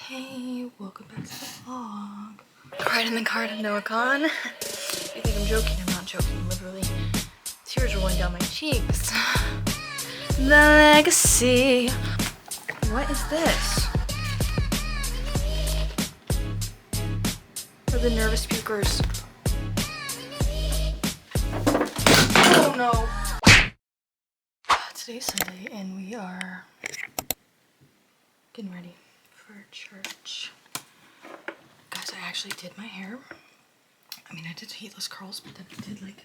Hey, welcome back to the vlog. Cried in the car to Noah Khan. You think I'm joking? I'm not joking. Literally, tears rolling down my cheeks. The legacy. What is this? For the nervous pukers. Oh no. Today's Sunday and we are getting ready for church. Guys, I actually did my hair. I mean, I did heatless curls, but then I did like,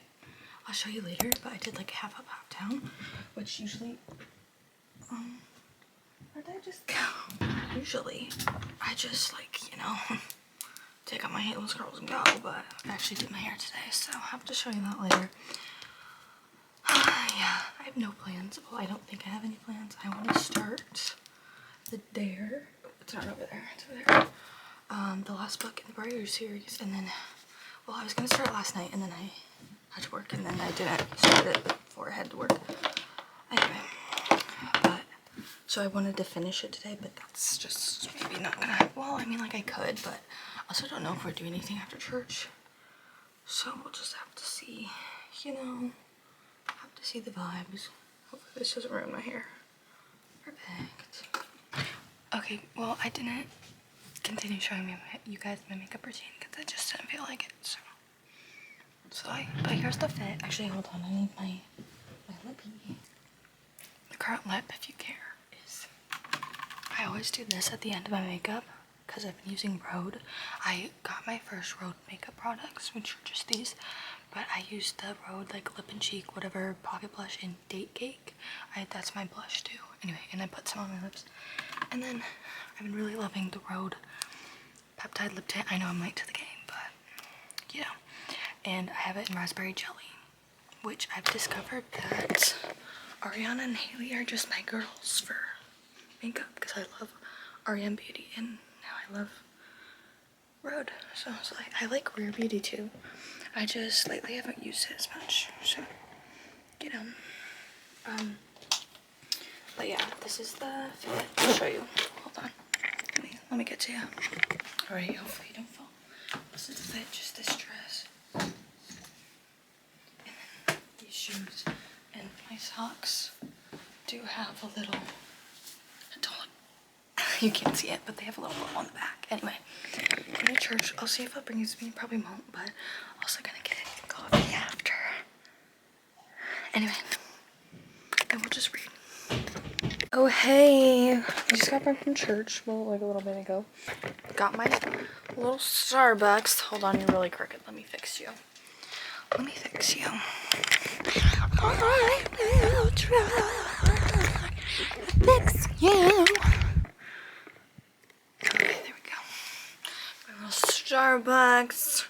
I'll show you later, but I did like half up, half down, which usually, where'd I just go? Usually, I just like, you know, take out my heatless curls and go, but I actually did my hair today, so I'll have to show you that later. Yeah, I have no plans. Well, I don't think I have any plans. I want to start the Dare. It's not over there, it's over there. The last book in the Briar series, and then, well, I was gonna start last night, and then I had to work, and then I didn't start it before I had to work. Anyway, but, so I wanted to finish it today, but that's just maybe not gonna happen. Well, I mean, like I could, but I also don't know if we're doing anything after church. So we'll just have to see, you know, have to see the vibes. Hopefully this doesn't ruin my hair. Perfect. Okay, well, I didn't continue showing you guys my makeup routine because I just didn't feel like it. But here's the fit. Actually, hold on. I need my lippy. The current lip, if you care, is I always do this at the end of my makeup because I've been using Rhode. I got my first Rhode makeup products, which are just these, but I used the Rhode like lip and cheek, whatever, pocket blush and date cake. That's my blush too. Anyway, and I put some on my lips, and then I've been really loving the Rhode peptide lip tint. I know I'm late to the game, but you know. And I have it in raspberry jelly, which I've discovered that Ariana and Haley are just my girls for makeup because I love REM Beauty and now I love Rhode. So I was like, I like Rare Beauty too. I just lately haven't used it as much, so you know. But yeah, this is the fit. I'll show you. Hold on. Let me get to you. Alright, hopefully you don't fall. This is the fit, just this dress. And then these shoes. And my socks do have a little, you can't see it, but they have a little bow on the back. Anyway, going to church. I'll see if it brings me, probably won't, but also gonna get coffee after. Anyway, and we'll just read. Oh hey, I just got back from church, well, like a little bit ago. Got my little Starbucks. Hold on, you're really crooked. Let me fix you. Let me fix you. I will try to fix you. Okay, there we go. My little Starbucks.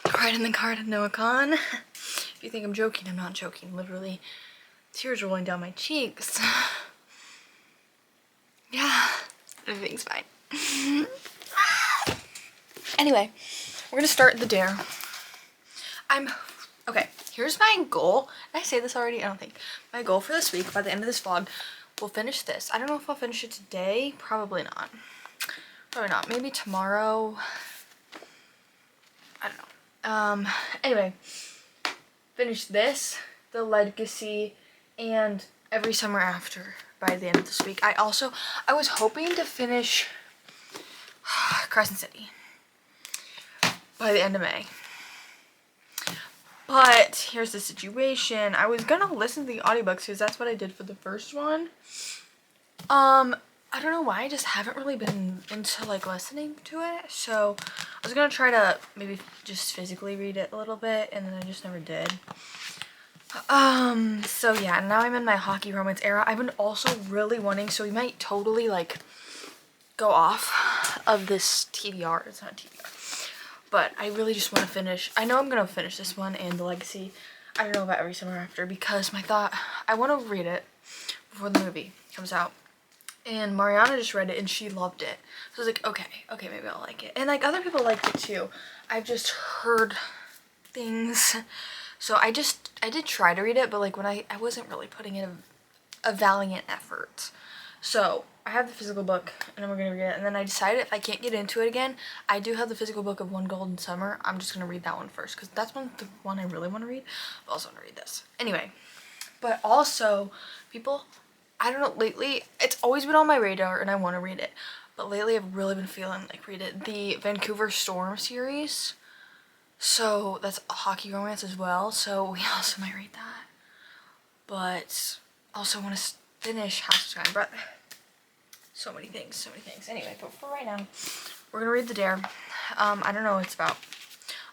Cried in the car to Noah Khan. If you think I'm joking, I'm not joking. Literally, tears rolling down my cheeks. Yeah, everything's fine. Anyway, we're gonna start the Dare. Okay, here's my goal. Did I say this already? I don't think. My goal for this week, by the end of this vlog, we'll finish this. I don't know if I'll finish it today. Probably not. Probably not. Maybe tomorrow. I don't know. Anyway, finish this, the Legacy, and Every Summer After by the end of this week. I was hoping to finish Crescent City by the end of May. But here's the situation. I was gonna listen to the audiobooks because that's what I did for the first one. I don't know why, I just haven't really been into like listening to it. So I was gonna try to maybe just physically read it a little bit, and then I just never did. So yeah, now I'm in my hockey romance era. I've been also really wanting, so we might totally like go off of this TBR. It's not TBR, but I really just want to finish. I know I'm gonna finish this one and the Legacy. I don't know about Every Summer After because I want to read it before the movie comes out. And Mariana just read it and she loved it. So I was like, okay, maybe I'll like it. And like other people liked it too. I've just heard things. So I did try to read it, but like when I wasn't really putting in a valiant effort. So I have the physical book, and then we're gonna read it. And then I decided if I can't get into it again, I do have the physical book of One Golden Summer. I'm just gonna read that one first because that's the one I really want to read. But I also want to read this anyway. But also, people, I don't know. Lately, it's always been on my radar, and I want to read it. But lately, I've really been feeling like read it. The Vancouver Storm series. So that's a hockey romance as well. So we also might read that. But also want to finish House of Sky and Breath. So many things. Anyway, but for right now, we're gonna read The Dare. I don't know what it's about.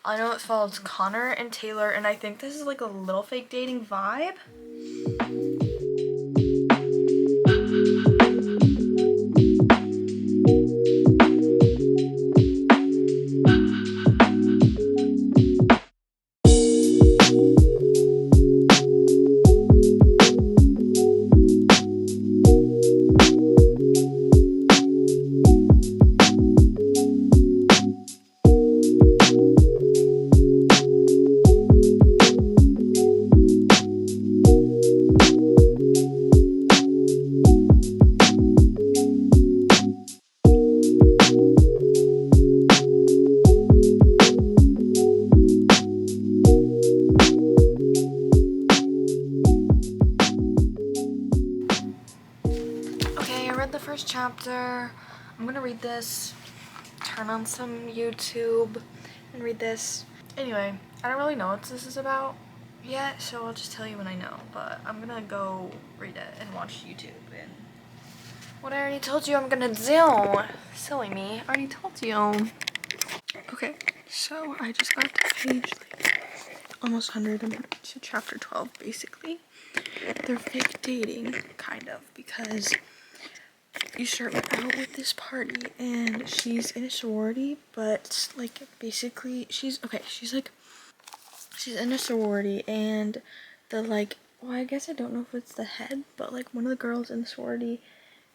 I know it follows Connor and Taylor, and I think this is like a little fake dating vibe. The first chapter. I'm gonna read this, turn on some YouTube and read this. Anyway, I don't really know what this is about yet, so I'll just tell you when I know, but I'm gonna go read it and watch YouTube and what I already told you I'm gonna do. Silly me, I already told you. Okay, so I just got to page almost 100 to chapter 12 basically. They're fake dating, kind of, because you start out with this party and she's in a sorority, but like basically she's in a sorority, and the well, I guess I don't know if it's the head, but like one of the girls in the sorority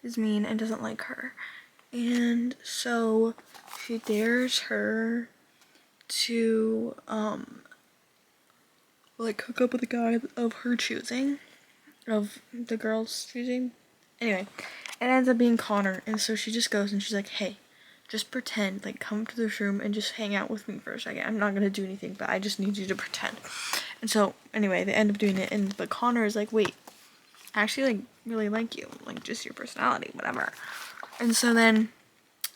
is mean and doesn't like her, and so she dares her to like hook up with a guy of her choosing, of the girl's choosing. Anyway, it ends up being Connor, and so she just goes and she's like, hey, just pretend, like come to this room and just hang out with me for a second. I'm not gonna do anything, but I just need you to pretend. And so anyway, they end up doing it, and but Connor is like, wait, I actually like really like you, like just your personality, whatever. And so then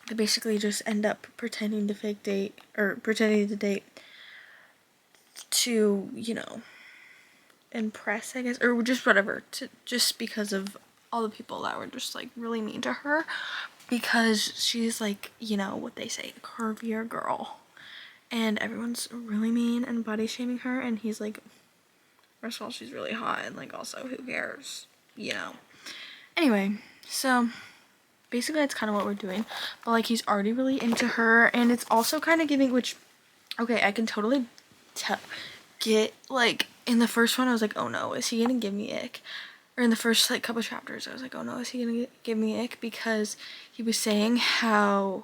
they basically just end up pretending to fake date, or pretending to date to, you know, impress, I guess, or just whatever, to just because of all the people that were just like really mean to her, because she's like, you know what they say, curvier girl, and everyone's really mean and body shaming her, and he's like, first of all, she's really hot, and like also who cares, you know. Anyway, so basically that's kind of what we're doing, but like he's already really into her, and it's also kind of giving, which okay, I can totally get, like in the first one I was like, oh no, is he gonna give me ick? Or in the first like couple chapters I was like, oh no, is he gonna give me ick? Because he was saying how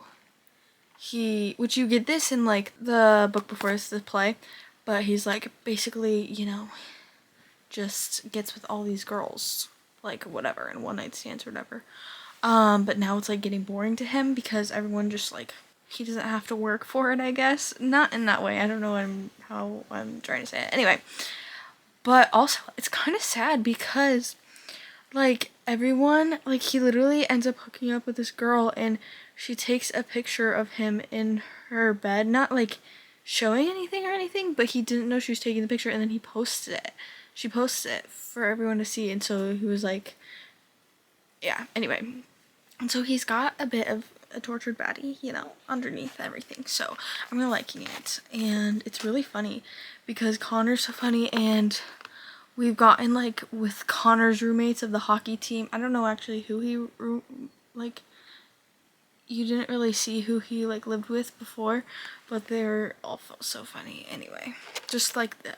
which you get this in like the book before this, the play, but he's like basically, you know, just gets with all these girls, like whatever, and one night stands or whatever. But now it's like getting boring to him because everyone just like, he doesn't have to work for it, I guess. Not in that way, I don't know how I'm trying to say it. Anyway, but also it's kind of sad because like everyone, like he literally ends up hooking up with this girl, and she takes a picture of him in her bed, not like showing anything or anything, but he didn't know she was taking the picture, and then he posted it. She posted it for everyone to see, and so he was like, yeah, anyway. And so he's got a bit of a tortured baddie, you know, underneath everything. So I'm really liking it, and it's really funny because Connor's so funny, and we've gotten like with Connor's roommates of the hockey team. I don't know actually who he like. You didn't really see who he like lived with before, but they're all so funny. Anyway, just like the,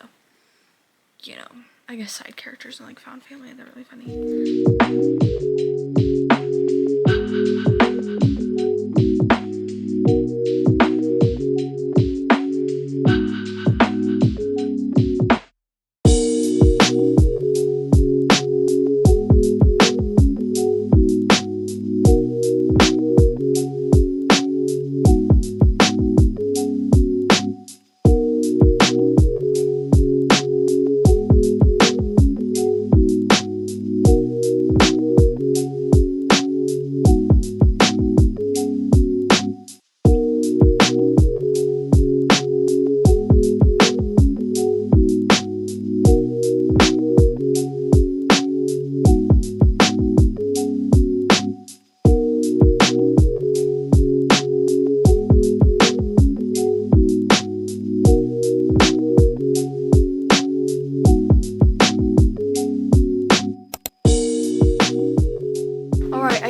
you know, I guess side characters and like found family, they're really funny.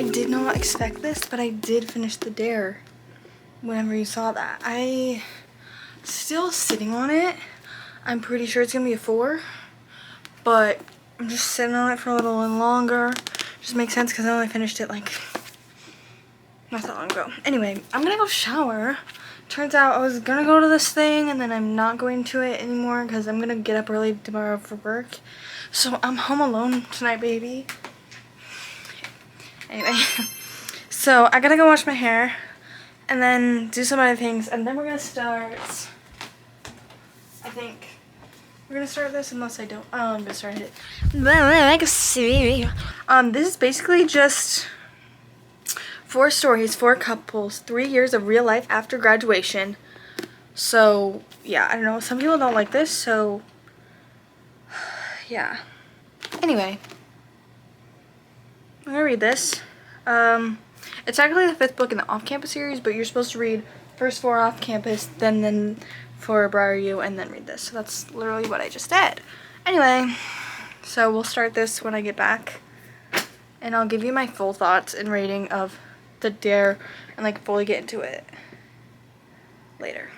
I did not expect this, but I did finish the Dare whenever you saw that. I still sitting on it. I'm pretty sure it's gonna be a 4, but I'm just sitting on it for a little longer. Just makes sense because I only finished it like not that long ago. Anyway, I'm gonna go shower. Turns out I was gonna go to this thing and then I'm not going to it anymore because I'm gonna get up early tomorrow for work. So I'm home alone tonight, baby. Anyway, so I gotta go wash my hair and then do some other things, and then we're gonna start. I think we're gonna start this unless I don't. Oh, I'm gonna start it. This is basically just 4 stories, 4 couples, 3 years of real life after graduation. So yeah, I don't know. Some people don't like this, so yeah. Anyway, I'm gonna read this. It's actually the 5th book in the off-campus series, but you're supposed to read first 4 off-campus, then 4 Briar U, and then read this. So that's literally what I just did. Anyway, so we'll start this when I get back, and I'll give you my full thoughts and rating of the Dare and like fully get into it later.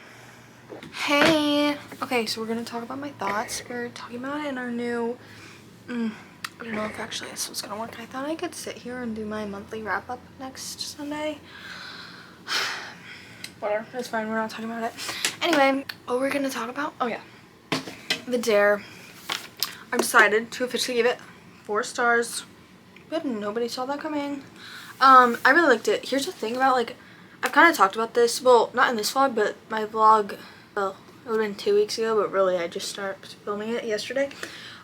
Hey! Okay, so we're gonna talk about my thoughts. We're talking about it in our new, I don't know if actually this was gonna work. I thought I could sit here and do my monthly wrap up next Sunday. Whatever, that's fine, we're not talking about it. Anyway, what we're gonna talk about, oh yeah, the Dare. I decided to officially give it 4 stars, but nobody saw that coming. I really liked it. Here's the thing about, like, I've kind of talked about this, well, not in this vlog, but my vlog, well, it would have been 2 weeks ago, but really I just started filming it yesterday.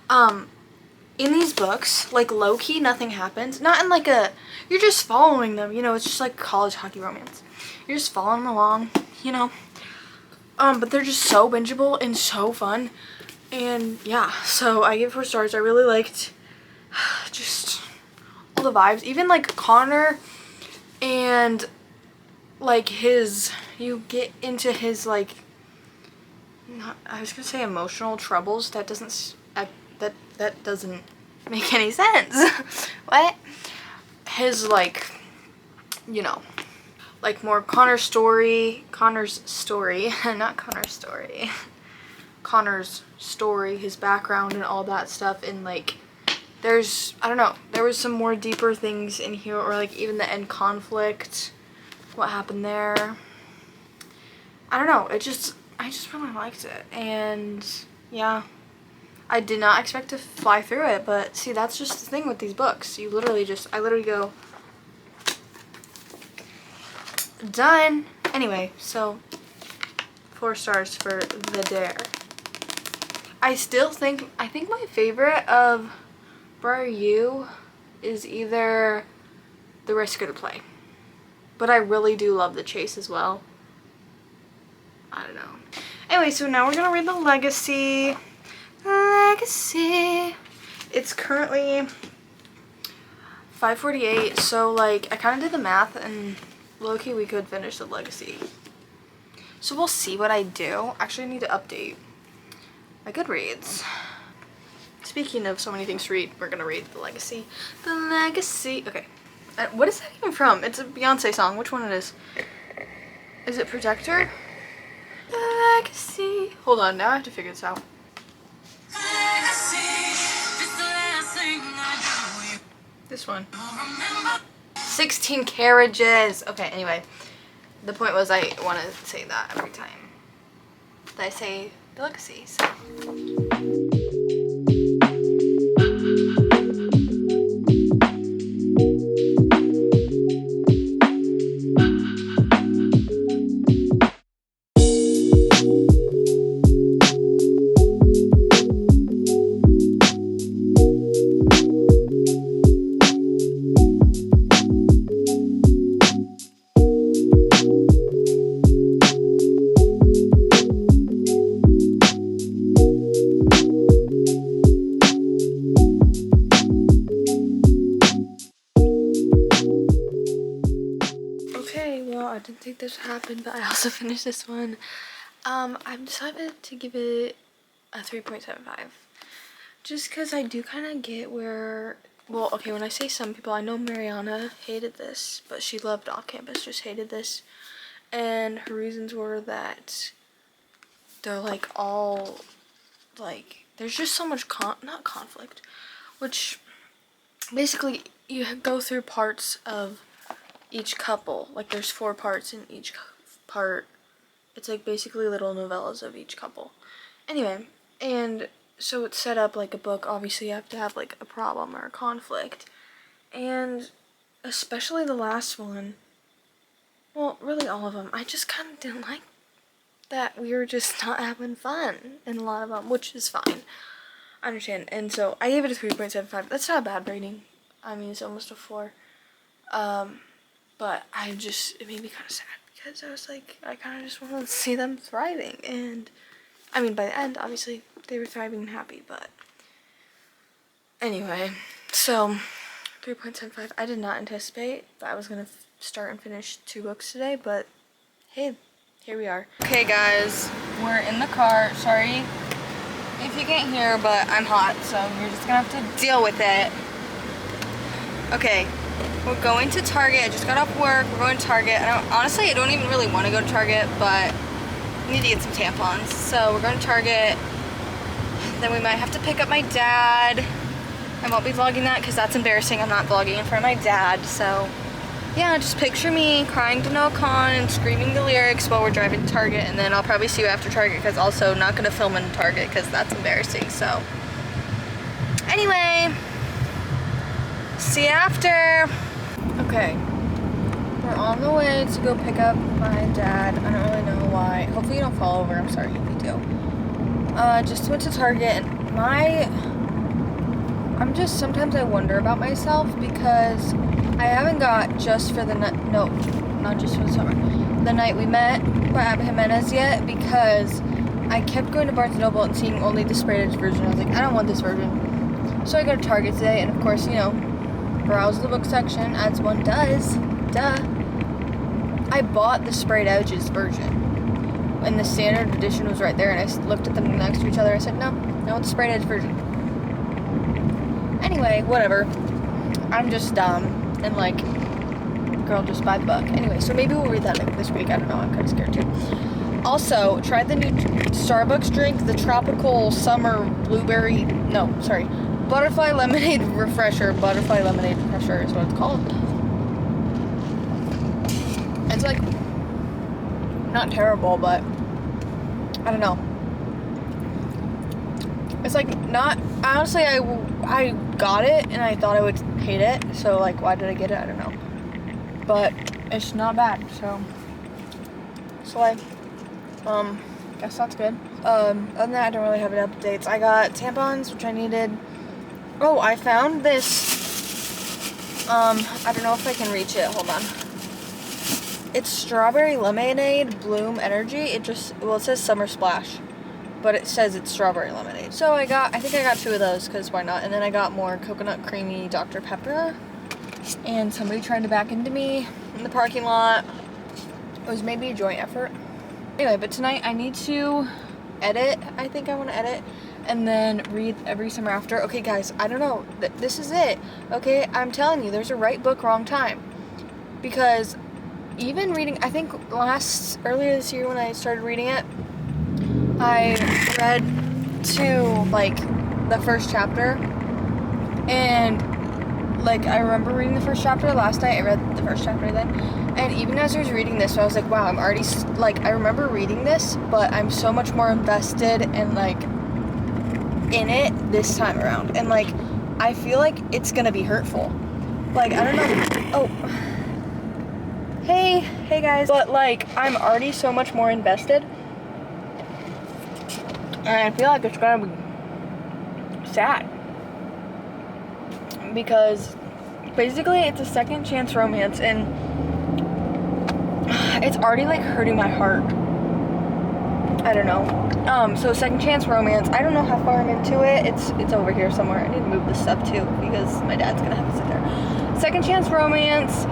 In these books, like, low-key, nothing happens. Not in, like, you're just following them, you know, it's just like college hockey romance. You're just following along, you know. But they're just so bingeable and so fun. And, yeah, so I give 4 stars. I really liked just all the vibes. Even, like, Connor and, like, you get into his, like, I was gonna say emotional troubles. That doesn't, that doesn't make any sense. What? His, like, you know, like more Connor's story, not Connor's story. Connor's story, his background and all that stuff, and like there's, I don't know, there was some more deeper things in here, or like even the end conflict, what happened there. I don't know, I just really liked it, and yeah, I did not expect to fly through it, but see, that's just the thing with these books. You literally I literally go, done. Anyway, so 4 stars for the Dare. I think my favorite of Briar U is either The Risk or the Play. But I really do love the chase as well. I don't know. Anyway, so now we're gonna read the Legacy. Legacy. It's currently 5:48, so like I kind of did the math, and low-key we could finish the Legacy. So we'll see what I do. Actually, I need to update my Goodreads. Speaking of so many things to read, we're gonna read the Legacy. The Legacy. Okay. What is that even from? It's a Beyonce song. Which one it is? Is it Protector? The Legacy. Hold on, now I have to figure this out. This one. 16 carriages. Okay, anyway. The point was I want to say that every time that I say the Legacy, so. I didn't think this would happen, but I also finished this one. I've decided to give it a 3.75. Just because I do kind of get where well, okay, when I say some people, I know Mariana hated this, but she loved off campus, just hated this. And her reasons were that they're like all, like, there's just so much not conflict, which basically you go through parts of each couple. Like, there's 4 parts in each part. It's like basically little novellas of each couple. Anyway, and so it's set up like a book. Obviously you have to have like a problem or a conflict, and especially the last one, well, really all of them, I just kind of didn't like that we were just not having fun in a lot of them, which is fine, I understand. And so I gave it a 3.75. That's not a bad rating. I mean, it's almost a 4. But it made me kind of sad, because I was like, I kind of just wanted to see them thriving. And I mean, by the end, obviously they were thriving and happy, but anyway, so 3.75. I did not anticipate that I was gonna start and finish 2 books today, but hey, here we are. Okay guys, we're in the car. Sorry if you can't hear, but I'm hot, so you're just gonna have to deal with it. Okay, we're going to Target. I just got off work. We're going to Target. Honestly, I don't even really want to go to Target, but I need to get some tampons. So we're going to Target. Then we might have to pick up my dad. I won't be vlogging that because that's embarrassing. I'm not vlogging in front of my dad. So yeah, just picture me crying to Noah Kahan and screaming the lyrics while we're driving to Target. And then I'll probably see you after Target, because also not going to film in Target because that's embarrassing. So anyway, see you after. Okay, we're on the way to go pick up my dad. I don't really know why. Hopefully you don't fall over. I'm sorry if you do. Just went to Target, and sometimes I wonder about myself, because I haven't got Just for the Night, no, not Just for the Summer, The Night We Met by Abby Jimenez yet, because I kept going to Barnes & Noble and seeing only the sprayed edge version. I was like, I don't want this version. So I go to Target today, and of course, you know, browse the book section as one does. Duh. I bought the sprayed edges version, and the standard edition was right there, and I looked at them next to each other. I said, no, I want the sprayed edge version. Anyway, whatever. I'm just dumb, and like, girl, just buy the book. Anyway, so maybe we'll read that this week. I don't know, I'm kind of scared too. Also, tried the new Starbucks drink, the tropical summer butterfly lemonade refresher. Butterfly lemonade refresher is what it's called. It's like not terrible, but I don't know. It's like not, honestly, I got it and I thought I would hate it, so like, why did I get it? I don't know. But it's not bad, so guess that's good. Other than that, I don't really have any updates. I got tampons, which I needed. Oh, I found this, I don't know if I can reach it, hold on. It's strawberry lemonade bloom energy. It says summer splash, but it says it's strawberry lemonade. So I think I got 2 of those, because why not? And then I got more coconut creamy Dr. Pepper, and somebody tried to back into me in the parking lot. It was maybe a joint effort. Anyway, but tonight I need to edit. I think I want to edit and then read Every Summer After. Okay guys, I don't know, this is it. Okay, I'm telling you, there's a right book, wrong time. Because even reading, I think earlier this year when I started reading it, I read to like the first chapter, and like I remember reading the first chapter last night. I read the first chapter then, and even as I was reading this, I was like, wow, I'm already like, I remember reading this, but I'm so much more invested and like in it this time around, and like I feel like it's gonna be hurtful. Like, I don't know. Oh, hey guys. But like, I'm already so much more invested, and I feel like it's gonna be sad, because basically it's a second chance romance, and it's already like hurting my heart. I don't know. So second chance romance, I don't know how far I'm into it. It's over here somewhere. I need to move this up too, because my dad's gonna have to sit there. Second chance romance,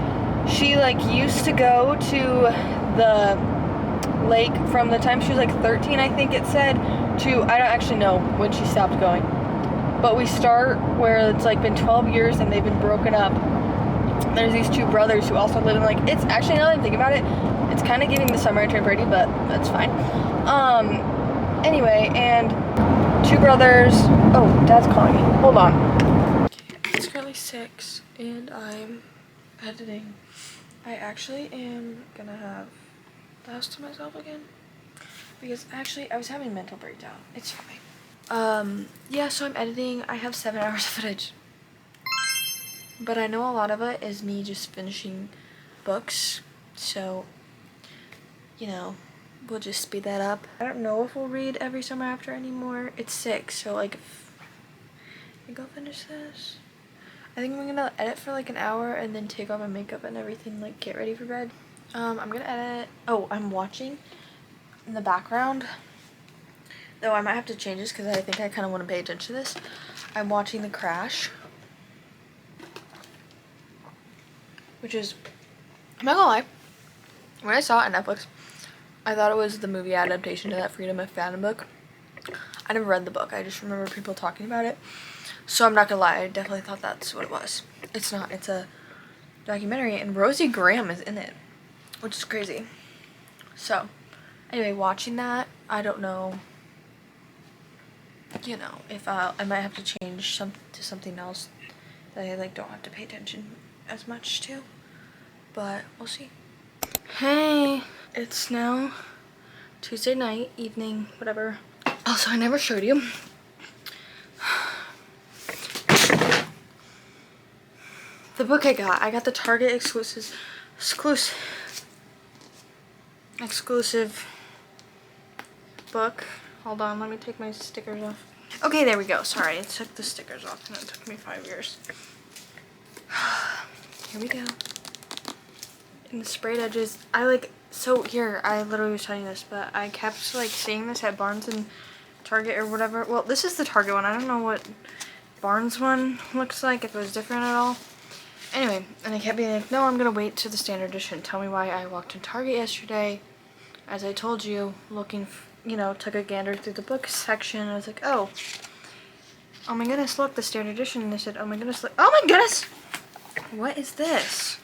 she like used to go to the lake from the time she was like 13, I think it said, to, I don't actually know when she stopped going, but we start where it's like been 12 years and they've been broken up. There's these two brothers who also live in like, it's actually, now that I'm thinking about it, it's kind of giving the Summer Intern Brady, but that's fine. Anyway, and two brothers. Oh, Dad's calling me. Hold on. It's currently 6 and I'm editing. I actually am gonna have the house to myself again because actually I was having a mental breakdown. It's fine. Yeah, so I'm editing. I have 7 hours of footage, but I know a lot of it is me just finishing books, so you know, we'll just speed that up. I don't know if we'll read every summer after anymore. It's 6, so like I think I'll finish this. I think I'm gonna edit for like an hour and then take off my makeup and everything, like get ready for bed. I'm gonna edit. Oh, I'm watching in the background, though I might have to change this because I think I kind of want to pay attention to this. I'm watching The Crash, which is, I'm not gonna lie, when I saw it on Netflix, I thought it was the movie adaptation to that Freedom McFadden book. I never read the book, I just remember people talking about it. So I'm not gonna lie, I definitely thought that's what it was. It's not, it's a documentary, and Rosie Graham is in it, which is crazy. So, anyway, watching that, I don't know, you know, if I might have to change to something else that I like don't have to pay attention as much to, but we'll see. Hey, it's now Tuesday night, evening, whatever. Also, I never showed you. The book I got the Target exclusive book. Hold on, let me take my stickers off. Okay, there we go. Sorry, I took the stickers off and it took me 5 years. Here we go. And the sprayed edges, I literally was telling you this, but I kept like seeing this at Barnes and Target or whatever. Well, this is the Target one. I don't know what Barnes one looks like, if it was different at all. Anyway, and I kept being like, no, I'm gonna wait to the standard edition. Tell me why I walked in Target yesterday, as I told you, looking, took a gander through the book section. I was like, oh my goodness, look, the standard edition. And they said, oh my goodness, look, oh my goodness, what is this?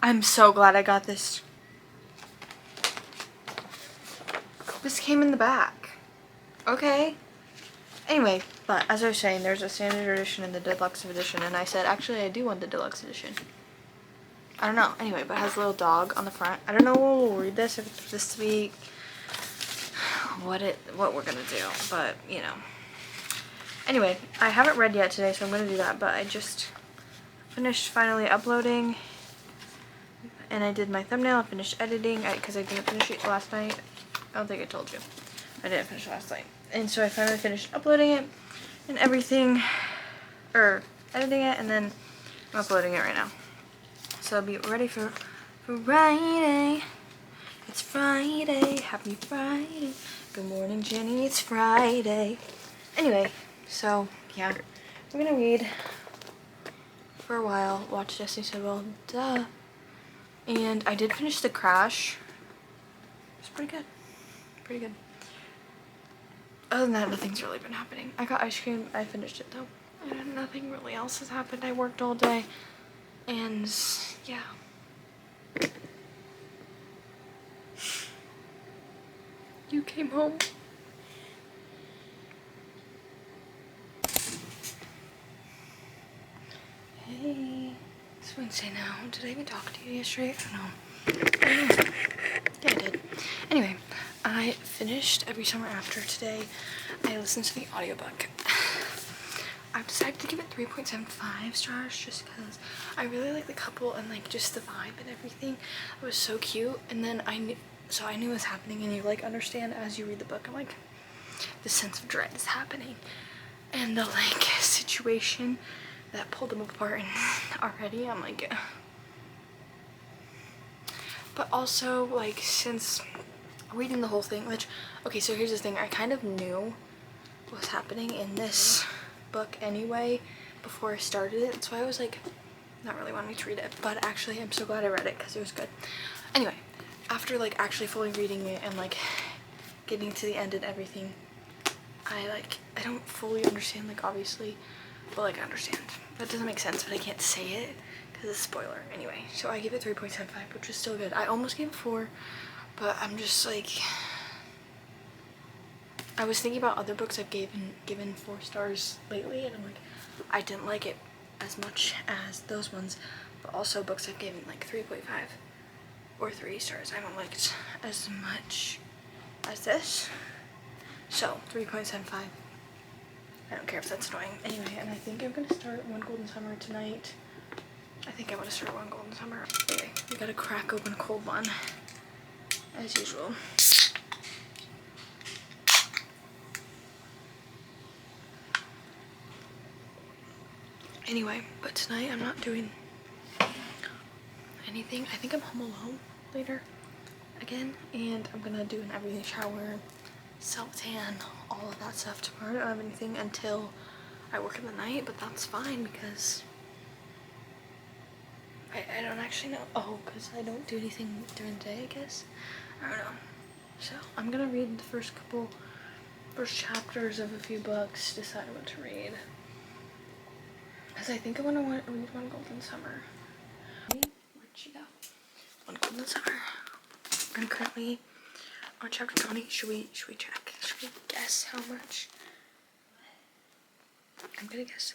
I'm so glad I got this. This came in the back. Okay. Anyway, but as I was saying, there's a standard edition and the deluxe edition, and I said, actually, I do want the deluxe edition. I don't know. Anyway, but it has a little dog on the front. I don't know when we'll read this, if it's this week, what we're gonna do, but, Anyway, I haven't read yet today, so I'm gonna do that, but I just finished finally uploading, and I did my thumbnail. I finished editing, because I didn't finish it last night. I don't think I told you. I didn't finish it last night. And so I finally finished uploading it and everything, or editing it, and then I'm uploading it right now. So I'll be ready for Friday. It's Friday. Happy Friday. Good morning, Jenny. It's Friday. Anyway, so yeah, we're gonna read for a while. Watch Destiny Said Well, duh. And I did finish The Crash. It's pretty good. Pretty good. Other than that, nothing's really been happening. I got ice cream. I finished it though. And nothing really else has happened. I worked all day. And yeah. You came home. Hey. It's Wednesday now. Did I even talk to you yesterday? I don't know. Yeah, I did. Anyway, I finished Every Summer After today. I listened to the audiobook. I've decided to give it 3.75 stars just because I really like the couple and like just the vibe and everything. It was so cute. And then I knew what was happening, and you like understand as you read the book. I'm like, the sense of dread is happening, and the like situation that pulled them apart, and already I'm like, but also like since reading the whole thing, which, okay, so here's the thing, I kind of knew what was happening in this book anyway before I started it, so I was like not really wanting to read it, but actually I'm so glad I read it because it was good. Anyway, after like actually fully reading it and like getting to the end and everything. I don't fully understand, like, obviously, but like I understand. That doesn't make sense, but I can't say it because it's a spoiler. Anyway, so I gave it 3.75, which is still good. I almost gave it 4, but I'm just like, I was thinking about other books I've given 4 stars lately, and I'm like, I didn't like it as much as those ones, but also books I've given like 3.5 or 3 stars I haven't liked as much as this. So 3.75. I don't care if that's annoying. Anyway, and I think I'm gonna start One Golden Summer tonight. I think I want to start One Golden Summer. Anyway, we gotta crack open a cold one as usual. Anyway, but tonight I'm not doing anything. I think I'm home alone later again, and I'm gonna do an everything shower, self-tan, all of that stuff tomorrow. I don't have anything until I work in the night, but that's fine because I don't actually know. Oh, because I don't do anything during the day, I guess. I don't know. So I'm gonna read the first chapters of a few books, decide what to read. Because I think I want to read One Golden Summer. Where'd she go? One Golden Summer. I'm currently on chapter 20. Should we check? Should we guess how much? I'm gonna guess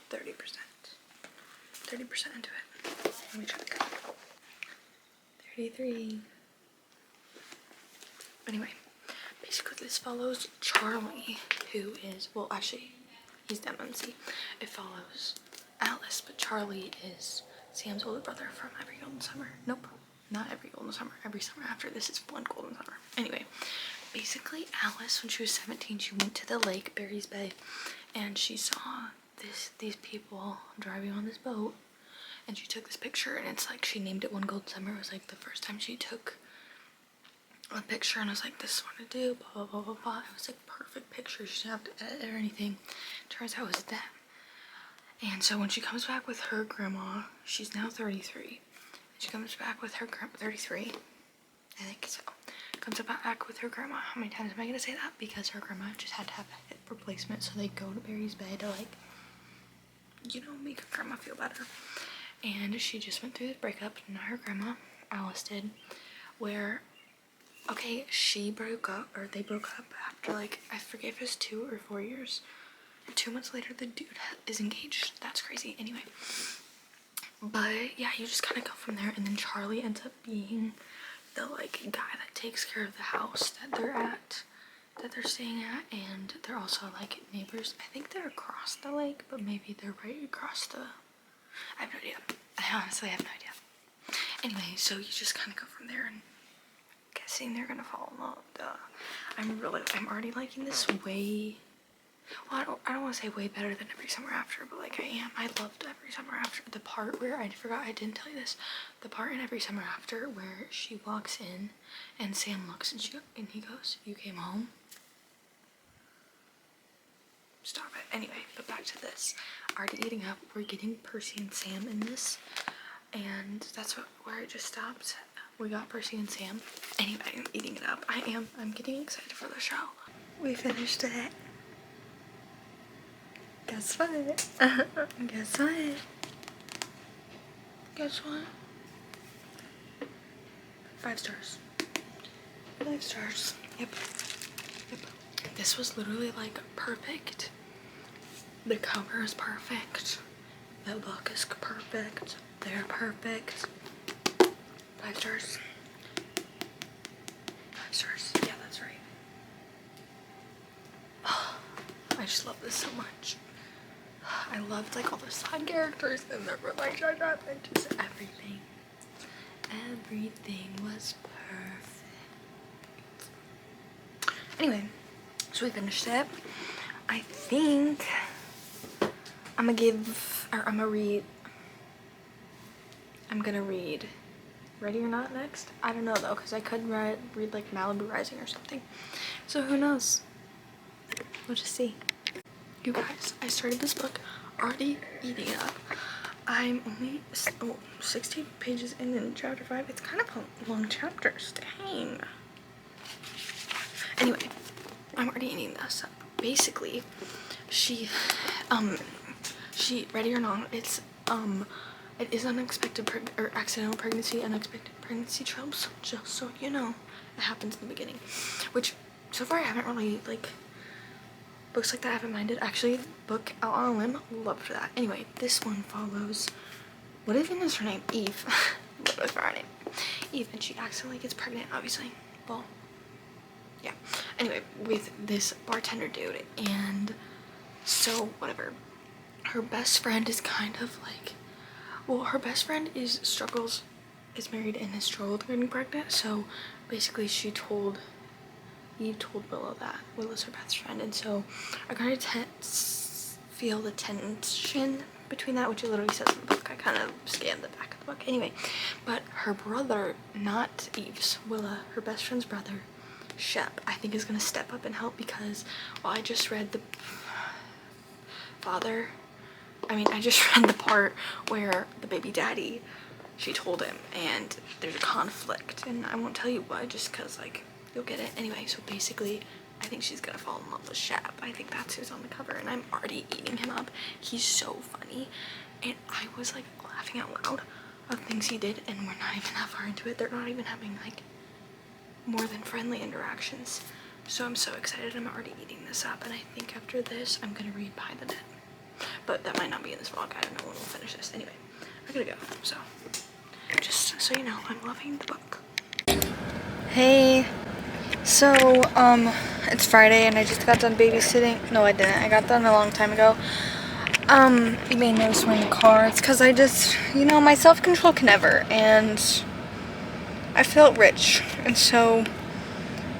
30%. 30% into it. Let me check. 33. Anyway, basically this follows Charlie, who is, well, actually, he's the MMC. It follows Alice, but Charlie is Sam's older brother from Every Golden Summer. Nope, not Every Golden Summer. Every summer after this is One Golden Summer. Anyway, basically Alice, when she was 17, she went to the lake, Barry's Bay, and she saw these people driving on this boat, and she took this picture, and it's like she named it One Golden Summer. It was like the first time she took a picture, and I was like, this is what I do, blah blah blah blah blah. It was like perfect picture. She didn't have to edit it or anything. Turns out it was them. And so when she comes back with her grandma, she's now 33. And she comes back with her 33, I think so. Comes back with her grandma. How many times am I gonna say that? Because her grandma just had to have a hip replacement, so they go to Barry's Bay to, like, you know, make her grandma feel better. And she just went through this breakup, not her grandma, Alice did, where, okay, they broke up after, like, I forget if it was 2 or 4 years. And 2 months later, the dude is engaged. That's crazy. Anyway. But, yeah, you just kind of go from there. And then Charlie ends up being the, like, guy that takes care of the house that they're staying at. And they're also, like, neighbors. I think they're across the lake, but maybe they're right across the... I have no idea. I honestly have no idea. Anyway, so you just kind of go from there, and guessing they're gonna fall in love. I'm already liking this way. Well, I don't want to say way better than Every Summer After, but like I am. I loved Every Summer After. The part where I didn't tell you this. The part in Every Summer After where she walks in, and Sam looks, and he goes, "You came home." Stop it. Anyway, but back to this. Already eating up. We're getting Percy and Sam in this, and that's where it just stopped. We got Percy and Sam. Anyway, I'm eating it up. I'm getting excited for the show. We finished it. Guess what? Guess what? Guess what? 5 stars. 5 stars. Yep. This was literally like perfect. The cover is perfect. The book is perfect. They're perfect. 5 stars. 5 stars. Yeah, that's right. Oh, I just love this so much. I loved like all the side characters and the relationship and just everything. Everything was perfect. Anyway, so we finished it. I think I'm gonna read Ready or Not next. I don't know though, because I could read like Malibu Rising or something. So who knows? We'll just see. You guys, I started this book, already eating it up. I'm only 16 pages in chapter 5. It's kind of a long chapters. Dang. Anyway, I'm already eating this. Basically, she, ready or not, it is unexpected or accidental pregnancy, unexpected pregnancy tropes, just so you know. It happens in the beginning, which so far I haven't really, like, books like that I haven't minded. Actually, book Out on a Limb, loved that. Anyway, this one follows, what even is her name? Eve. What was her name? Eve, and she accidentally gets pregnant, obviously. Well, yeah. Anyway, with this bartender dude, and so whatever. Her best friend is kind of like, well, her best friend is married and has struggled getting pregnant. So basically, Eve told Willow that Willow's her best friend, and so I kind of feel the tension between that, which it literally says in the book. I kind of scanned the back of the book. Anyway, but her brother, not Eve's, Willa, her best friend's brother, Shep, I think is gonna step up and help, because I just read the part where the baby daddy, she told him, and there's a conflict, and I won't tell you why, just because, like, you'll get it. Anyway, so basically, I think she's gonna fall in love with Shep. I think that's who's on the cover, and I'm already eating him up. He's so funny, and I was, like, laughing out loud of things he did, and we're not even that far into it. They're not even having, like, more than friendly interactions. So I'm so excited. I'm already eating this up, and I think after this, I'm gonna read By the Net. But that might not be in this vlog. I don't know when we'll finish this. Anyway, I gotta go. So, just so you know, I'm loving the book. Hey. So, it's Friday and I just got done babysitting. No, I didn't. I got done a long time ago. You may notice we're in the car. It's because I just, you know, my self-control can never. And I felt rich. And so,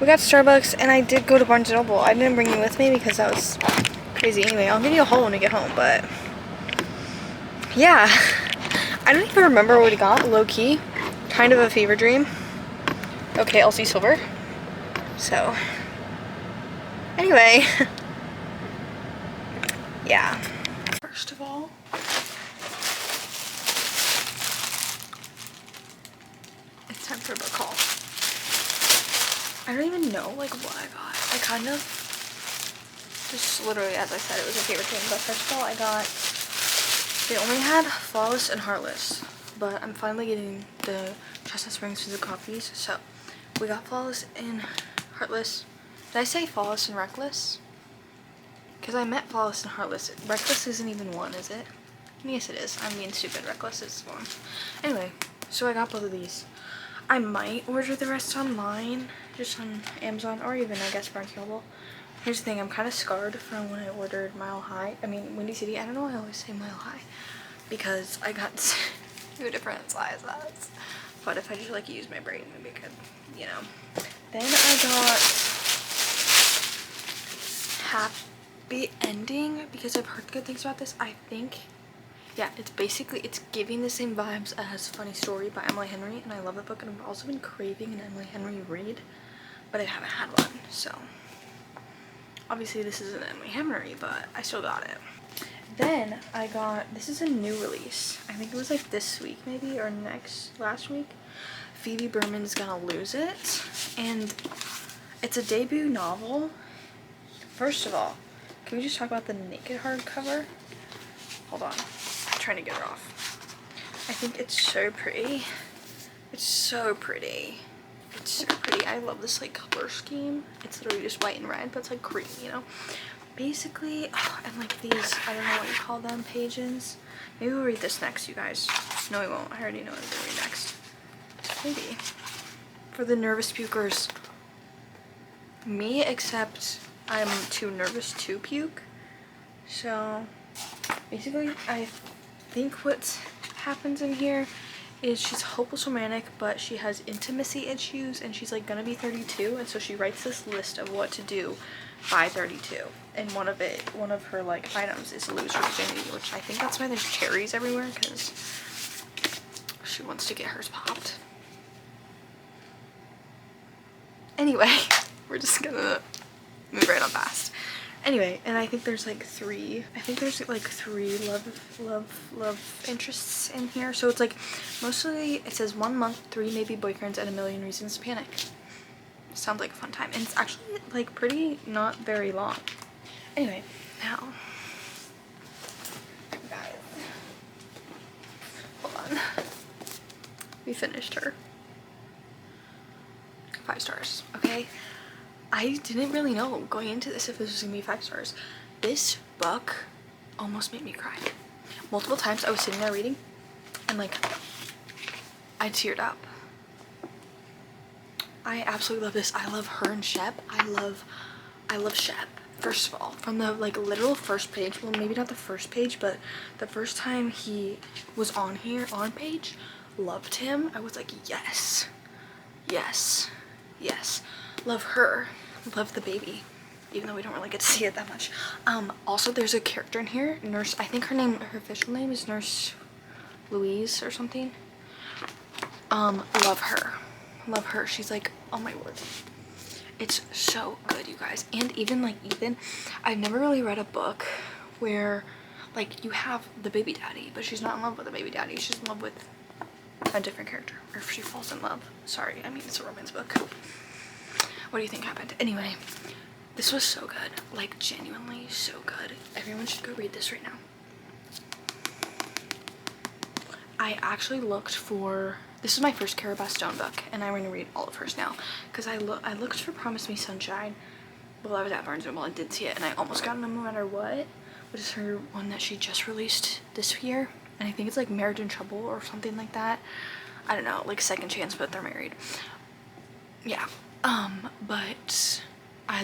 we got Starbucks and I did go to Barnes & Noble. I didn't bring you with me because that was crazy. Anyway, I'll give you a haul when we get home, but yeah. I don't even remember what we got, low-key. Kind of a fever dream. Okay, Elsie Silver. So, anyway, yeah. First of all, it's time for a book haul. I don't even know, like, what I got. I kind of, just literally, as I said, it was a favorite thing. But first of all, they only had Flawless and Heartless. But I'm finally getting the Chestnut Springs physical copies. So, we got Flawless and Heartless. Did I say Flawless and Reckless? Because I meant Flawless and Heartless. Reckless isn't even one, is it? Yes, it is. I'm being stupid. Reckless is one. Anyway, so I got both of these. I might order the rest online, just on Amazon, or even, I guess, Barnes & Noble. Here's the thing. I'm kind of scarred from when I ordered Windy City. I don't know why I always say Mile High. Because I got 2 different sizes. But if I just, like, use my brain, maybe I could, you know. Then I got Happy Ending, because I've heard good things about this. I think, yeah, it's giving the same vibes as Funny Story by Emily Henry, and I love that book, and I've also been craving an Emily Henry read, but I haven't had one, so obviously this isn't Emily Henry, but I still got it. Then I got, this is a new release, I think it was like this week maybe, or last week, Phoebe Berman's Gonna Lose It, and it's a debut novel. First of all, can we just talk about the naked hardcover? Hold on, I'm trying to get it off. I think it's so pretty. It's so pretty. It's so pretty. I love this, like, color scheme. It's literally just white and red, but it's like cream, you know? Basically, and like these, I don't know what you call them, pages. Maybe we'll read this next, you guys. No, we won't. I already know what I'm gonna read next. Maybe. For the nervous pukers. Me, except I'm too nervous to puke. So, basically, I think what happens in here is she's hopeless romantic, but she has intimacy issues, and she's, like, gonna be 32, and so she writes this list of what to do by 32. And one of her, like, items is lose her virginity, which I think that's why there's cherries everywhere, because she wants to get hers popped. Anyway, we're just gonna move right on past. Anyway, and I think there's like three love interests in here. So it's like mostly it says 1 month, 3 maybe boyfriends, and a million reasons to panic. Sounds like a fun time, and it's actually like pretty not very long. Anyway, now guys, hold on. We finished her. 5 stars, okay? I didn't really know going into this if this was gonna be 5 stars. This book almost made me cry. Multiple times I was sitting there reading and like I teared up. I absolutely love this. I love her and Shep. I love Shep. First of all, from the like literal first page, well maybe not the first page, but the first time he was on here, on page, loved him. I was like, yes, yes, yes. Love her, love the baby, even though we don't really get to see it that much. Also there's a character in here, Nurse, I think her official name is Nurse Louise or something. Love her. She's like, oh my word, it's so good, you guys. And even like Ethan, I've never really read a book where like you have the baby daddy, but she's not in love with the baby daddy, she's in love with a different character, or if she falls in love. Sorry, I mean it's a romance book. What do you think happened? Anyway, this was so good, like genuinely so good. Everyone should go read this right now. I actually looked for, this is my first Cara Bastone book, and I'm going to read all of hers now, because I looked for Promise Me Sunshine while I was at Barnes & Noble and did see it, and I almost got it no matter what, which is her one that she just released this year, and I think it's like Marriage in Trouble or something like that. I don't know, like Second Chance, but they're married. Yeah, but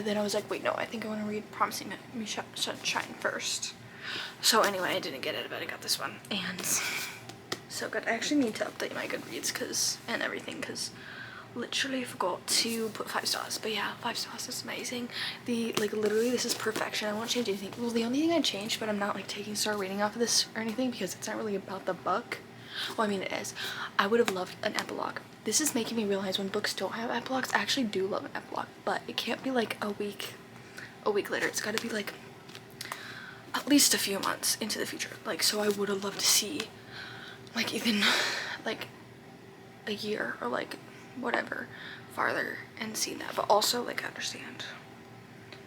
then I was like, wait, no, I think I want to read Promise Me Sunshine first. So anyway, I didn't get it, but I got this one, and so good. I actually need to update my Goodreads and everything because literally forgot to put 5 stars. But yeah, 5 stars is amazing. Like literally this is perfection. I won't change anything. Well, the only thing I changed, but I'm not like taking star rating off of this or anything because it's not really about the book. Well, I mean it is. I would have loved an epilogue. This is making me realize when books don't have epilogues, I actually do love an epilogue, but it can't be like a week later. It's got to be like at least a few months into the future. Like, so I would have loved to see like even like a year or like whatever farther and see that, but also like I understand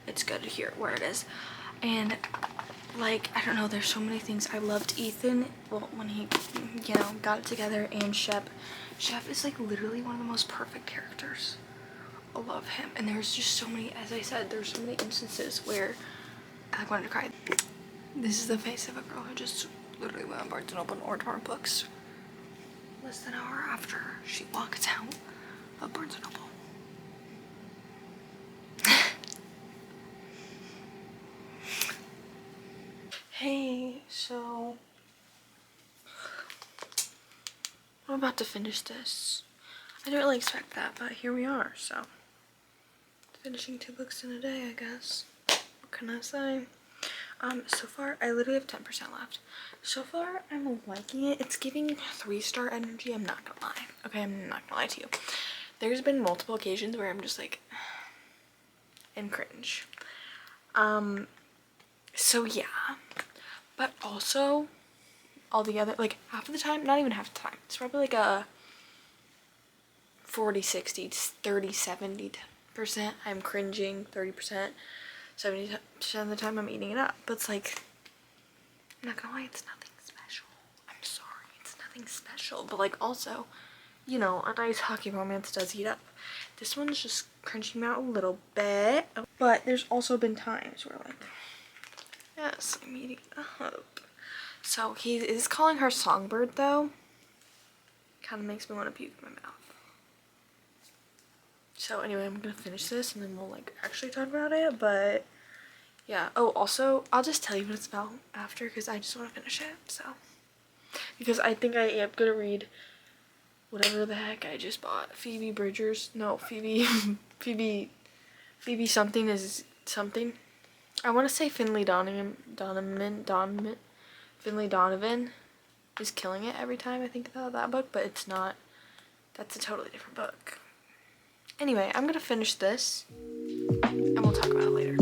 it's good to hear where it is. And like I don't know, there's so many things. I loved Ethan, well, when he, you know, got it together, and Shep is like literally one of the most perfect characters. I love him. And there's just so many, as I said, there's so many instances where I wanted to cry. This is the face of a girl who just literally went on Barnes & Noble and ordered our books less than an hour after she walked out of Barnes & Noble. Hey, so I'm about to finish this. I didn't really expect that, but here we are, so finishing 2 books in a day, I guess. What can I say? So far, I literally have 10% left. So far, I'm liking it. It's giving 3-star energy, I'm not gonna lie. Okay, I'm not gonna lie to you. There's been multiple occasions where I'm just like, and cringe. So yeah. But also, all the other, like half of the time, not even half the time. It's probably like a 40, 60, 30, 70% I'm cringing, 30%. 70% of the time I'm eating it up, but it's like, I'm not gonna lie, it's nothing special. I'm sorry, it's nothing special, but like also, you know, a nice hockey romance does eat up. This one's just crunching me out a little bit, but there's also been times where like, yes, I'm eating up. So he is calling her Songbird though. Kind of makes me want to puke in my mouth. So anyway, I'm gonna finish this and then we'll like actually talk about it, but yeah. Oh, also, I'll just tell you what it's about after because I just want to finish it, so. Because I think I am gonna read whatever the heck I just bought. Phoebe Bridgers, no, Phoebe something is something. I want to say Finley Donovan is killing it every time I think about that book, but it's not. That's a totally different book. Anyway, I'm gonna finish this and we'll talk about it later.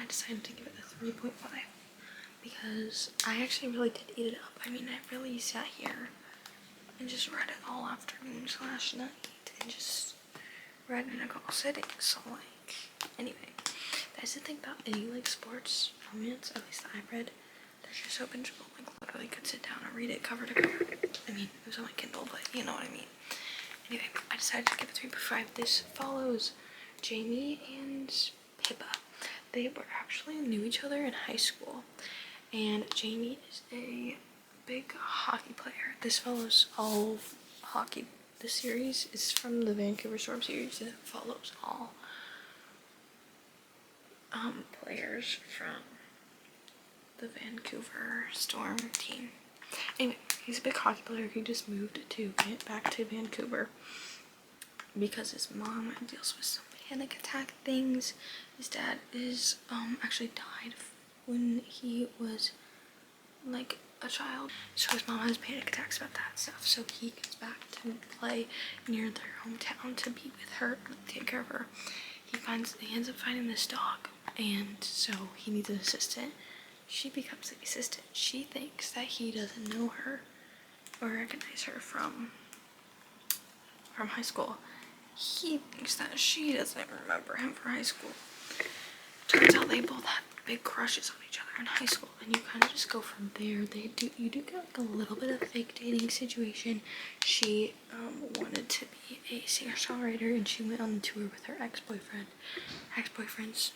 decided to give it a 3.5 because I actually really did eat it up. I mean, I really sat here and just read it all afternoon slash night and just read in a couple sittings. So like, anyway, that's the thing about any like sports romance, at least that I've read. They're just so bingeable. Like literally could sit down and read it cover to cover. I mean, it was on my Kindle, but you know what I mean. Anyway, I decided to give it 3.5. This follows Jamie and Pippa. They were actually knew each other in high school, and Jamie is a big hockey player. This follows all hockey. The series is from the Vancouver Storm series, and it follows all players from the Vancouver Storm team. Anyway, he's a big hockey player. He just moved back to Vancouver because his mom deals with some panic attack things. His dad is actually died when he was like a child, so his mom has panic attacks about that stuff. So he goes back to play near their hometown to be with her, take care of her. He ends up finding this dog, and so he needs an assistant. She becomes the assistant. She thinks that he doesn't know her or recognize her from high school. He thinks that she doesn't remember him from high school. Turns out they both had big crushes on each other in high school, and you kind of just go from there. You do get like a little bit of a fake dating situation. She wanted to be a singer-songwriter, and she went on the tour with her ex-boyfriend. Ex-boyfriend's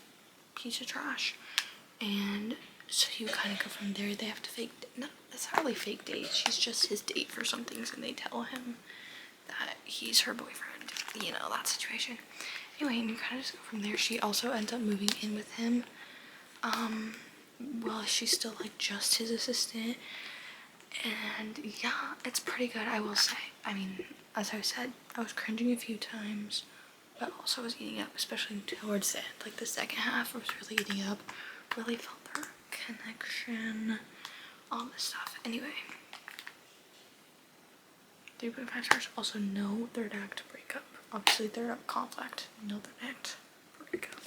piece of trash, and so you kind of go from there. They have to no, it's hardly fake date. She's just his date for some things, and they tell him that he's her boyfriend. You know, that situation. Anyway, and you kind of just go from there. She also ends up moving in with him. Well, she's still like just his assistant, and yeah, it's pretty good, I will say. I mean, as I said, I was cringing a few times, but also was eating up, especially towards the end. Like the second half, I was really eating up. Really felt their connection, all this stuff. Anyway, 3.5 stars. Also, no third act breakup. Obviously, third act conflict. No third act breakup.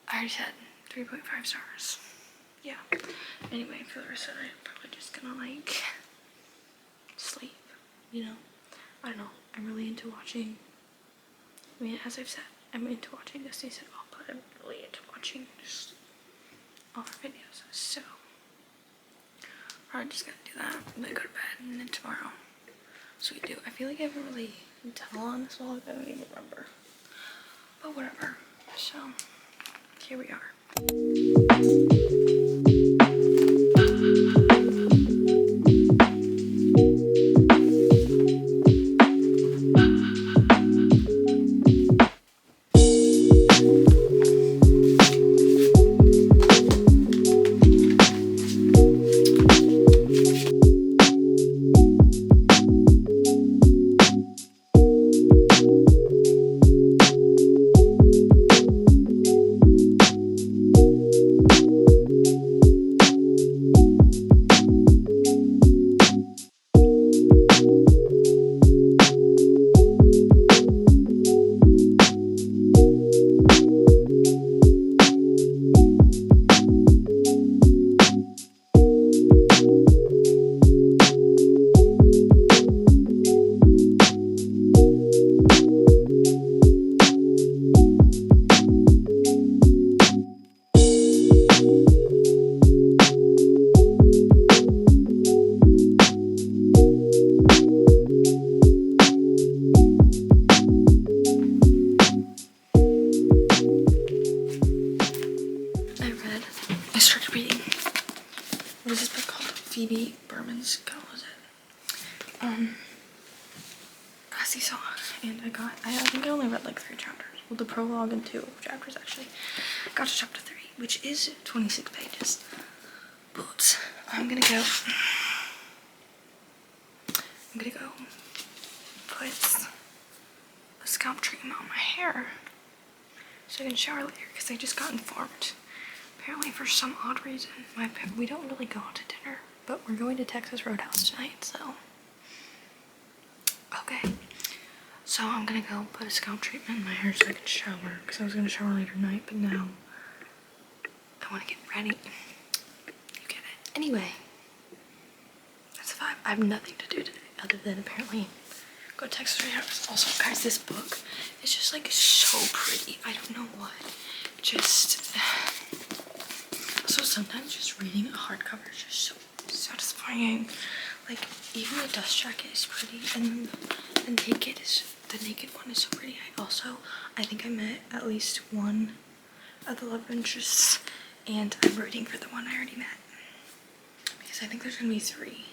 I already said 3.5 stars. Yeah. Anyway, for the rest of the night, I'm probably just gonna like sleep. You know, I don't know. I'm really into watching. I mean, as I've said, I'm into watching Destiny's Child, but I'm really into watching just all her videos. So, I'm just gonna do that. I'm gonna go to bed, and then tomorrow. So we do. I feel like I haven't really done a lot on this vlog. I don't even remember. But whatever. So, here we are. What is this book called? Phoebe Berman's Close It. As you saw, and I think I only read like 3 chapters. Well, the prologue and 2 chapters actually. Got to chapter 3, which is 26 pages. But I'm gonna go put a scalp treatment on my hair so I can shower later, because I just got informed. Apparently, for some odd reason, we don't really go out to dinner, but we're going to Texas Roadhouse tonight, so. Okay. So I'm gonna go put a scalp treatment in my hair so I can shower, because I was gonna shower later tonight, but now I want to get ready. You get it. Anyway, that's the vibe. I have nothing to do today other than apparently go to Texas Roadhouse. Also, guys, this book is just like so pretty. I don't know why. Just also sometimes just reading a hardcover is just so satisfying. Like even the dust jacket is pretty, and the naked one is so pretty. I think I met at least one of the love interests, and I'm rooting for the one I already met because I think there's gonna be 3.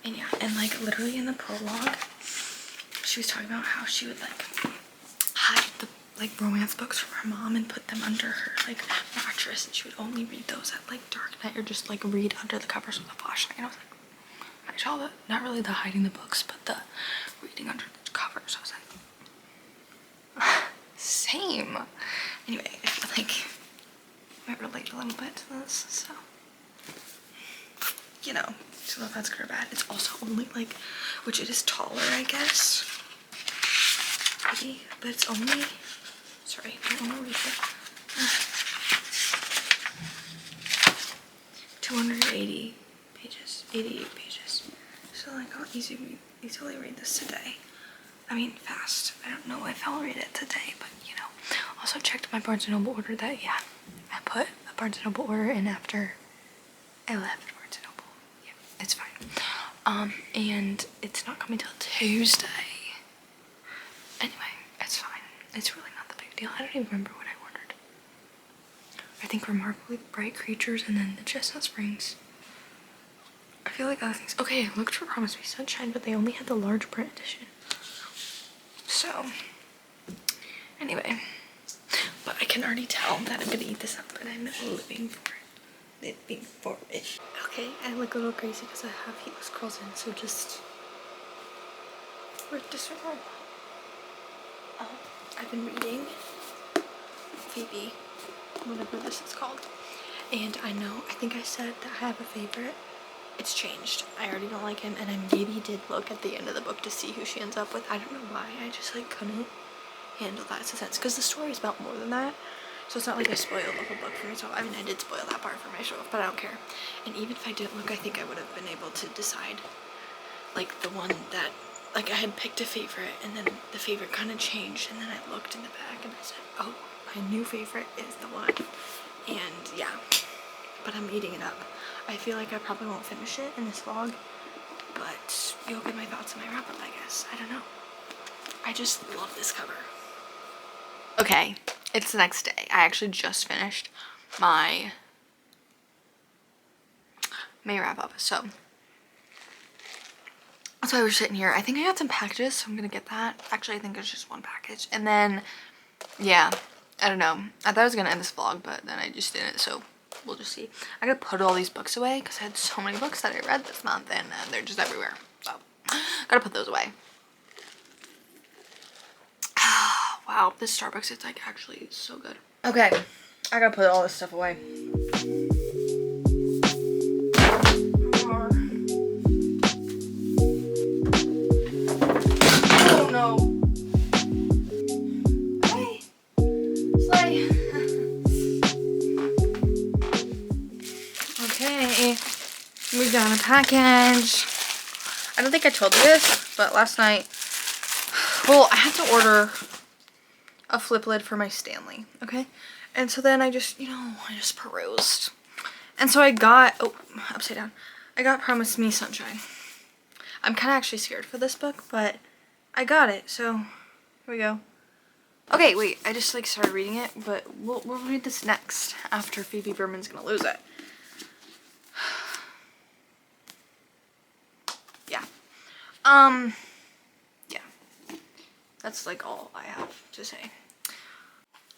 And yeah, and like literally in the prologue, she was talking about how she would like hide the like romance books from her mom and put them under her like mattress, and she would only read those at like dark night, or just like read under the covers with a flashlight. And I was like, I saw that, not really the hiding the books, but the reading under the covers. I was like, same. Anyway, I feel like I might relate a little bit to this, so you know, so if that's good or bad. It's also only like, which it is taller, I guess. Maybe, but it's only, sorry, I don't want to read it. 280 pages, 88 pages. So like I'll easily read this today. I mean fast. I don't know if I'll read it today, but you know. Also checked my Barnes & Noble order that, yeah, I put a Barnes & Noble order in after I left Barnes & Noble. Yeah, it's fine. And it's not coming till Tuesday. Anyway, it's fine. It's really not the big deal. I don't even remember what I ordered. I think Remarkably Bright Creatures and then the Chestnut Springs. I feel like other things. Okay, I looked for Promise Me Sunshine, but they only had the large print edition. So, anyway. But I can already tell that I'm gonna eat this up, and I'm living for it. Okay, I look a little crazy because I have heatless curls in, so just disregard. I've been reading Phoebe, whatever this is called, and I think I said that I have a favorite. It's changed. I already don't like him, and I maybe did look at the end of the book to see who she ends up with. I don't know why. I just like couldn't handle that suspense because the story is about more than that. So it's not like I spoiled the whole book for myself. I mean, I did spoil that part for myself, but I don't care. And even if I didn't look, I think I would have been able to decide like the one that, like I had picked a favorite, and then the favorite kind of changed, and then I looked in the back and I said, oh, my new favorite is the one. And yeah, but I'm eating it up. I feel like I probably won't finish it in this vlog, but you'll get my thoughts in my wrap up, I guess. I don't know. I just love this cover. Okay, it's the next day. I actually just finished my May wrap up, so that's why we're sitting here. I think I got some packages, so I'm gonna get that. Actually, I think it's just one package. And then, yeah, I don't know. I thought I was gonna end this vlog, but then I just didn't, so we'll just see. I gotta put all these books away because I had so many books that I read this month, and they're just everywhere. So, gotta put those away. Wow, this Starbucks is like actually so good. Okay, I gotta put all this stuff away. Oh no. Hey, Slay. Okay, we got a package. I don't think I told you this, but last night, well, I had to order a flip lid for my Stanley, okay? And so then I just, you know, I just perused. And so I got, oh, upside down. I got Promise Me Sunshine. I'm kind of actually scared for this book, but I got it, so here we go. Okay, wait, I just like started reading it, but we'll read this next after Phoebe Berman's gonna lose it. Yeah. Yeah. That's like all I have to say.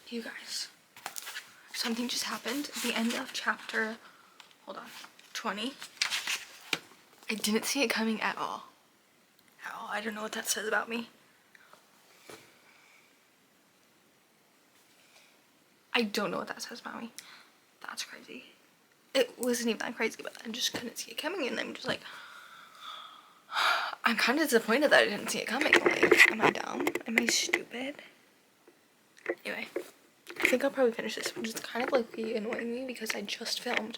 You guys, something just happened at the end of chapter, hold on, 20. I didn't see it coming at all. I don't know what that says about me. I don't know what that says about me. That's crazy. It wasn't even that crazy, but I just couldn't see it coming, and I'm just like, I'm kind of disappointed that I didn't see it coming. Like, am I dumb? Am I stupid? Anyway, I think I'll probably finish this, which is kind of like annoying me because I just filmed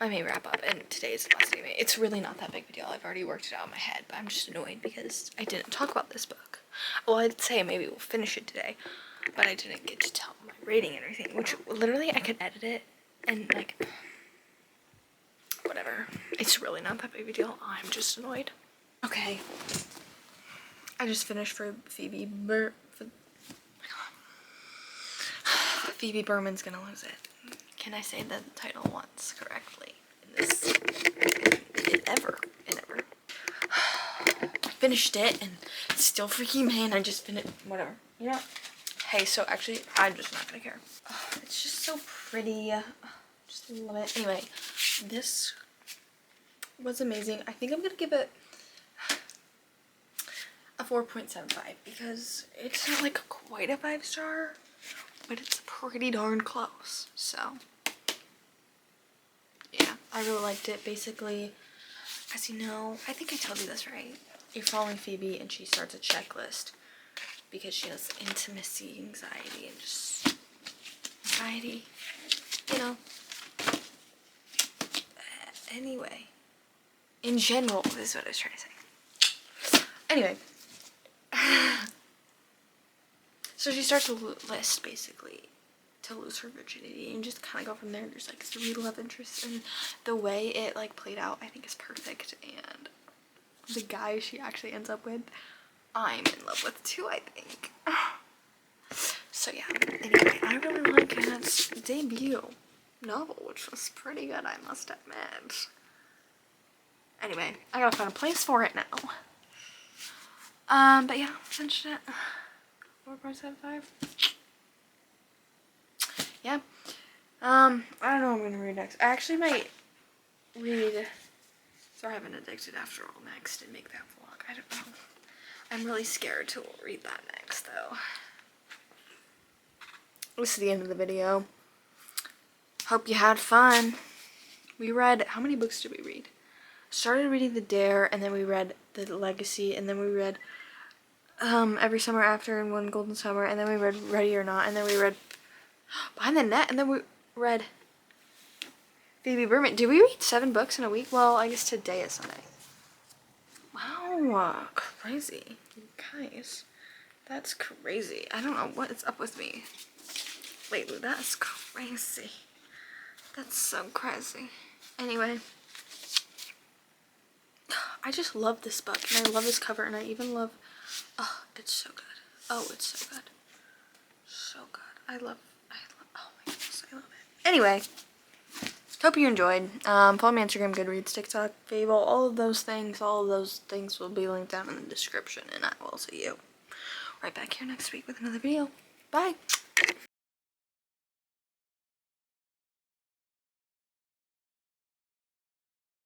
my May wrap up and today is the last day of May. It's really not that big of a deal. I've already worked it out in my head, but I'm just annoyed because I didn't talk about this book. Well, I'd say maybe we'll finish it today, but I didn't get to tell my rating and everything, which literally I could edit it and like, whatever. It's really not that big of a deal. I'm just annoyed. Okay. I just finished for Phoebe Phoebe Berman's Gonna Lose It. Can I say the title once correctly in this? Ever. I finished it and it's still freaking May and I just finished, whatever. You know? Hey, so actually, I'm just not gonna care. Oh, it's just so pretty. Just love it. Anyway, this was amazing. I think I'm gonna give it a 4.75 because it's not like quite a 5-star, but it's pretty darn close. So yeah, I really liked it. Basically, as you know, I think I told you this, right? You're following Phoebe and she starts a checklist because she has intimacy anxiety and just anxiety, you know. Anyway, in general is what I was trying to say. Anyway, so she starts a list basically to lose her virginity and just kind of go from there. There's like 3 love interests and the way it like played out I think is perfect, and the guy she actually ends up with I'm in love with too, I think. So yeah, anyway, I really like Kat's debut novel, which was pretty good, I must admit. Anyway, I gotta find a place for it now. But yeah, finished it. 4.75. Yeah. I don't know what I'm gonna read next. I actually might read Thrive and Addicted After All next and make that vlog. I don't know. I'm really scared to read that next though. This is the end of the video. Hope you had fun. We read, how many books did we read? Started reading The Dare, and then we read The Legacy, and then we read Every Summer After and One Golden Summer, and then we read Ready or Not, and then we read Behind the Net, and then we read Phoebe Berman. Did we read 7 books in a week? Well, I guess today is Sunday. Wow, crazy. Guys, that's crazy. I don't know what is up with me lately. That's crazy. That's so crazy. Anyway, I just love this book, and I love this cover, and I even love, oh, it's so good. Oh, it's so good. So good. I love, oh my goodness, I love it. Anyway, hope you enjoyed. Follow me on Instagram, Goodreads, TikTok, Fable, all of those things will be linked down in the description, and I will see you right back here next week with another video. Bye!